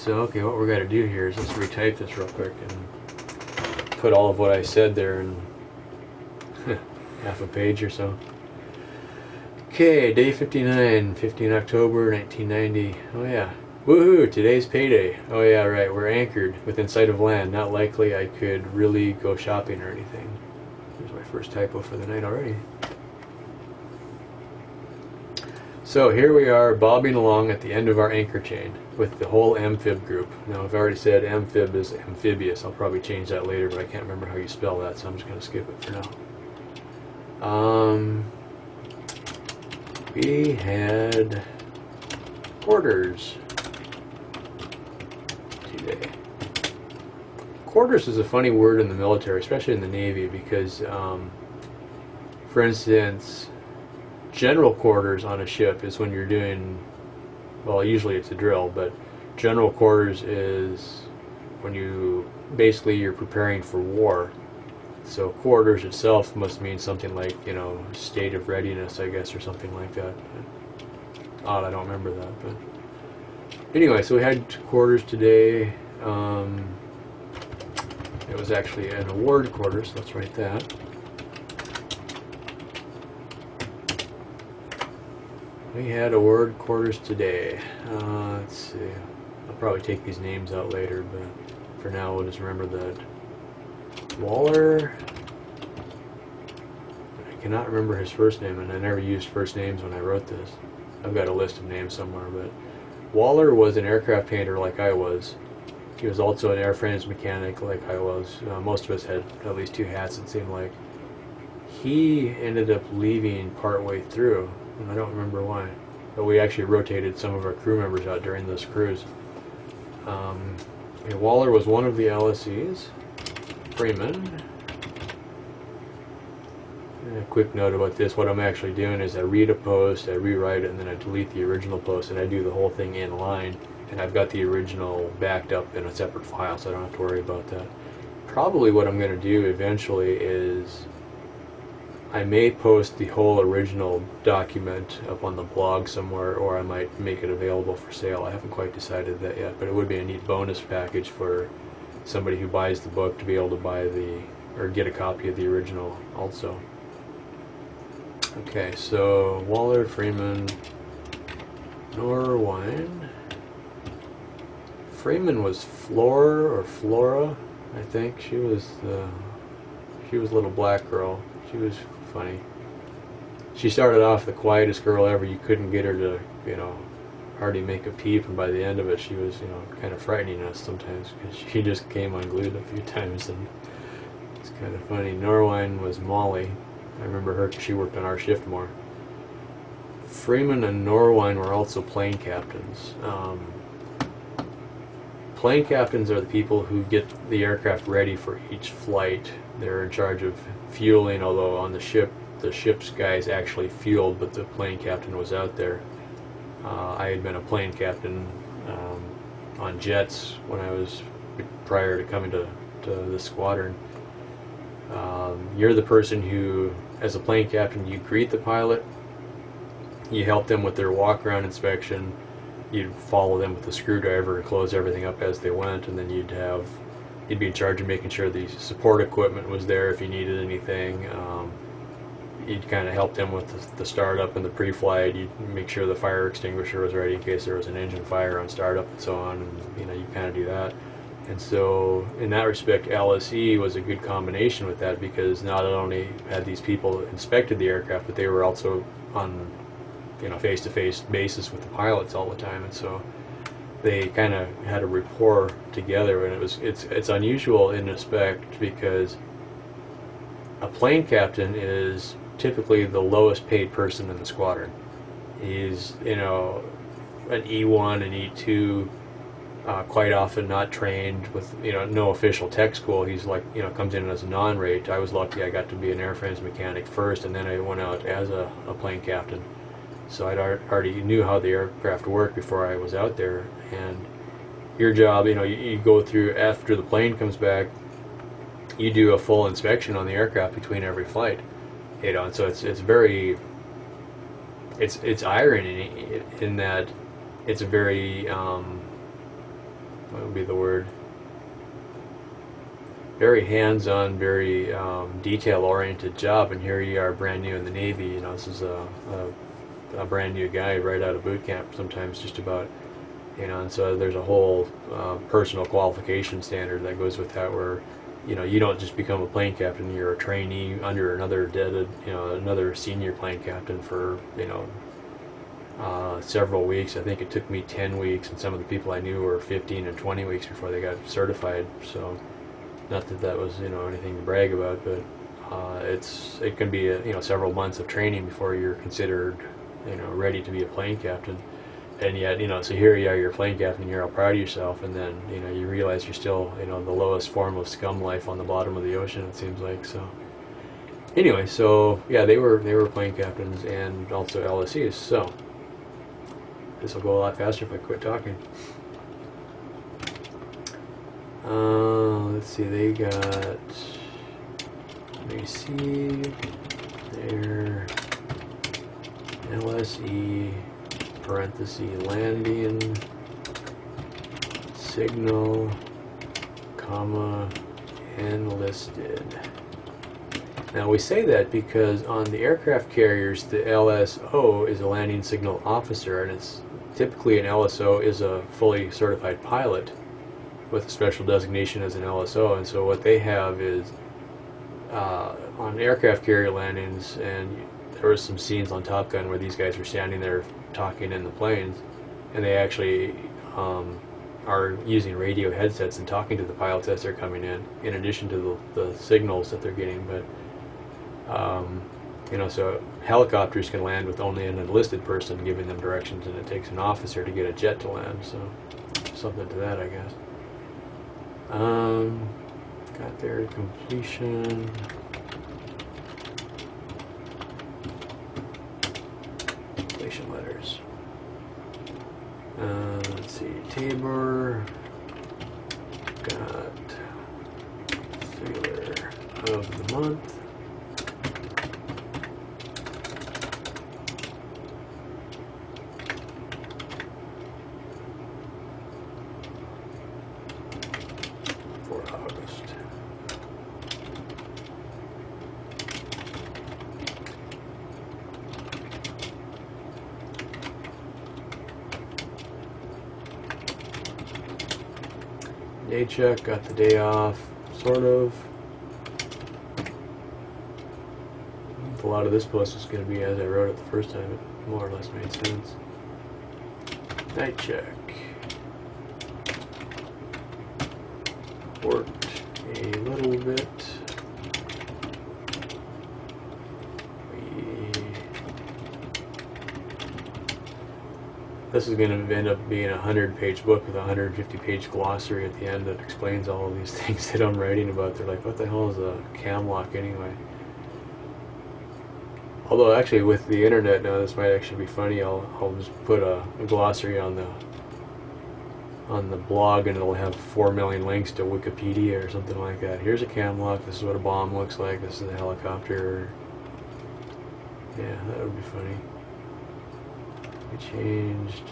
So, okay, what we're going to do here is let's retype this real quick and put all of what I said there in half a page or so. Okay, day 59, 15 October 1990. Oh yeah. Woohoo, today's payday. Oh yeah, right, we're anchored within sight of land. Not likely I could really go shopping or anything. There's my first typo for the night already. So here we are bobbing along at the end of our anchor chain with the whole amphib group. Now I've already said amphib is amphibious. I'll probably change that later, but I can't remember how you spell that, so I'm just going to skip it for now. We had quarters today. Quarters is a funny word in the military, especially in the Navy, because, for instance, general quarters on a ship is when you're doing, well, usually it's a drill, but general quarters is when you're preparing for war. So quarters itself must mean something like, you know, state of readiness, I guess, or something like that. Odd, I don't remember that, but anyway, so we had quarters today. It was actually an award quarter, so let's write that. We had award quarters today. Let's see. I'll probably take these names out later, but for now we'll just remember that Waller. I cannot remember his first name, and I never used first names when I wrote this. I've got a list of names somewhere, but Waller was an aircraft painter like I was. He was also an airframes mechanic like I was. Most of us had at least two hats, it seemed like. He ended up leaving partway through, and I don't remember why. But we actually rotated some of our crew members out during this cruise. Waller was one of the LSEs. Freeman. A quick note about this, what I'm actually doing is I read a post, I rewrite it, and then I delete the original post, and I do the whole thing in line, and I've got the original backed up in a separate file, so I don't have to worry about that. Probably what I'm going to do eventually is I may post the whole original document up on the blog somewhere, or I might make it available for sale. I haven't quite decided that yet, but it would be a neat bonus package for somebody who buys the book to be able to buy or get a copy of the original also. Okay, so Waller, Freeman, Norwine. Freeman was Flora or Flora, I think. She was a little black girl. She was funny. She started off the quietest girl ever. You couldn't get her to, you know, hardly make a peep, and by the end of it she was, you know, kind of frightening us sometimes because she just came unglued a few times, and it's kind of funny. Norwine was Molly. I remember her because she worked on our shift more. Freeman and Norwine were also plane captains. Plane captains are the people who get the aircraft ready for each flight. They're in charge of fueling, although on the ship's guys actually fueled, but the plane captain was out there. I had been a plane captain on jets when I was prior to coming to this squadron. You're the person who, as a plane captain, you greet the pilot, you help them with their walk-around inspection, you'd follow them with the screwdriver and close everything up as they went, and then you'd be in charge of making sure the support equipment was there if you needed anything. You'd kind of help them with the startup and the pre-flight. You'd make sure the fire extinguisher was ready in case there was an engine fire on startup and so on, and you know, you kind of do that. And so in that respect, LSE was a good combination with that, because not only had these people inspected the aircraft, but they were also on, you know, face-to-face basis with the pilots all the time, and so they kind of had a rapport together. And it's unusual in respect because a plane captain is typically the lowest paid person in the squadron. He's, you know, an E1 and E2. Quite often not trained with, you know, no official tech school. He's like, you know, comes in as a non-rate. I was lucky I got to be an airframes mechanic first, and then I went out as a plane captain. So I already knew how the aircraft worked before I was out there. And your job, you know, you go through, after the plane comes back, you do a full inspection on the aircraft between every flight. You know, and so it's very, it's irony in that it's a very what would be the word? Very hands-on, very detail-oriented job, and here you are brand new in the Navy. You know, this is a brand new guy right out of boot camp, sometimes just about, you know, and so there's a whole personal qualification standard that goes with that, where, you know, you don't just become a plane captain, you're a trainee under another another senior plane captain for, you know, several weeks. I think it took me 10 weeks, and some of the people I knew were 15 and 20 weeks before they got certified. So not that that was, you know, anything to brag about, but it can be you know, several months of training before you're considered, you know, ready to be a plane captain. And yet, you know, so here you are, you're a plane captain, you're all proud of yourself, and then, you know, you realize you're still, you know, the lowest form of scum life on the bottom of the ocean, it seems like. So anyway, so yeah, they were plane captains and also LSEs. So this will go a lot faster if I quit talking. Let's see, they got, let me see, their LSE, parenthesis, landing, signal, comma, enlisted. Now we say that because on the aircraft carriers, the LSO is a landing signal officer, and it's typically an LSO is a fully certified pilot with a special designation as an LSO. And so what they have is on aircraft carrier landings, and there were some scenes on Top Gun where these guys were standing there talking in the planes, and they actually are using radio headsets and talking to the pilots as they're coming in addition to the signals that they're getting. But you know, so helicopters can land with only an enlisted person giving them directions, and it takes an officer to get a jet to land. So something to that, I guess. Got their completion. Completion letters. Let's see, Tabor. Got Sailor of the Month. For August. Day check, got the day off, sort of. A lot of this post is going to be as I wrote it the first time. It more or less made sense. Night check. Worked a little bit. This is going to end up being a 100-page book with a 150-page glossary at the end that explains all of these things that I'm writing about. They're like, what the hell is a cam lock anyway? Although actually with the internet now, this might actually be funny. I'll just put a glossary on the blog, and it'll have 4 million links to Wikipedia or something like that. Here's a cam lock. This is what a bomb looks like. This is a helicopter. Yeah, that would be funny. We changed.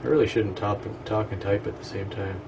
I really shouldn't talk and type at the same time.